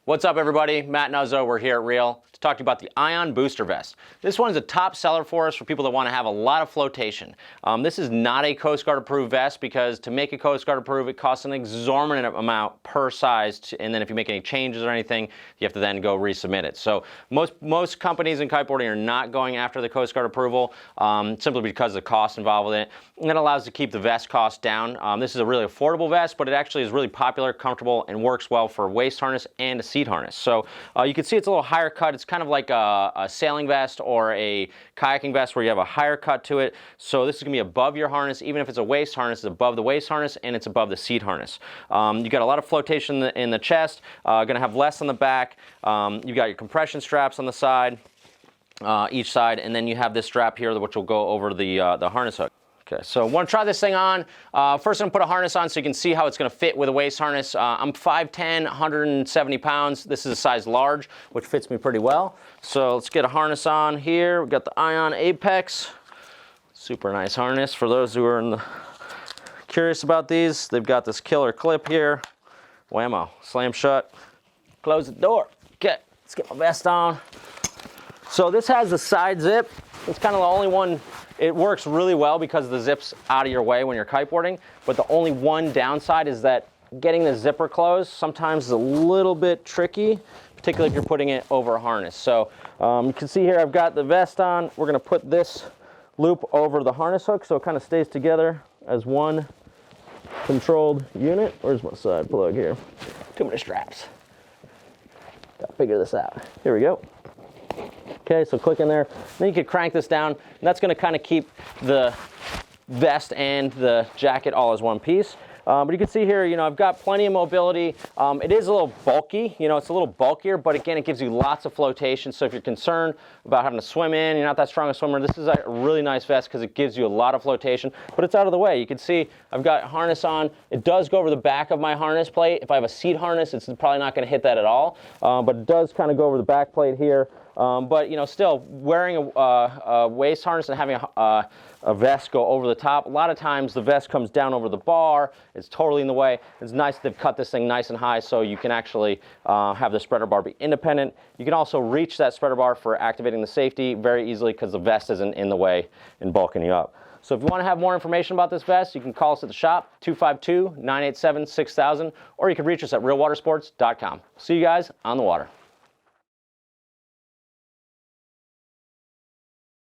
What's up, everybody? Matt Nuzzo. We're here at Reel to talk to you about the Ion Booster Vest. This one's a top seller for us for people that want to have a lot of flotation. This is not a Coast Guard approved vest because to make a Coast Guard approved, it costs an exorbitant amount per size, and then if you make any changes or anything, you have to then go resubmit it. So most companies in kiteboarding are not going after the Coast Guard approval simply because of the cost involved with it. And that allows to keep the vest cost down. This is a really affordable vest, but it actually is really popular, comfortable, and works well for a waist harness and a seat harness. So you can see it's a little higher cut. It's kind of like a sailing vest or a kayaking vest where you have a higher cut to it. So this is going to be above your harness. Even if it's a waist harness, it's above the waist harness and it's above the seat harness. You got a lot of flotation in the chest. Going to have less on the back. You've got your compression straps on the side, each side, and then you have this strap here which will go over the harness hook. Okay, so I want to try this thing on. First, I'm going to put a harness on so you can see how it's going to fit with a waist harness. I'm 5'10", 170 pounds. This is a size large, which fits me pretty well. So let's get a harness on here. We've got the Ion Apex. Super nice harness. For those who are curious about these, they've got this killer clip here. Whammo, slam shut. Close the door. Okay, let's get my vest on. So this has the side zip. It's kind of the only one. It works really well because the zip's out of your way when you're kiteboarding, but the only one downside is that getting the zipper closed sometimes is a little bit tricky, particularly if you're putting it over a harness. So you can see here I've got the vest on. We're gonna put this loop over the harness hook so it kind of stays together as one controlled unit. Where's my side plug here? Too many straps. Gotta figure this out. Here we go. Okay, so click in there. Then you can crank this down, and that's going to kind of keep the vest and the jacket all as one piece. But you can see here, I've got plenty of mobility. It is a little bulky, it's a little bulkier, but again, it gives you lots of flotation. So if you're concerned about having to swim in, you're not that strong a swimmer, this is a really nice vest because it gives you a lot of flotation, but it's out of the way. You can see I've got harness on. It does go over the back of my harness plate. If I have a seat harness, it's probably not going to hit that at all, but it does kind of go over the back plate here. But still wearing a waist harness and having a vest go over the top, a lot of times the vest comes down over the bar. It's totally in the way. It's nice that they've cut this thing nice and high so you can actually have the spreader bar be independent. You can also reach that spreader bar for activating the safety very easily because the vest isn't in the way and bulking you up. So if you want to have more information about this vest, you can call us at the shop, 252-987-6000, or you can reach us at realwatersports.com. See you guys on the water.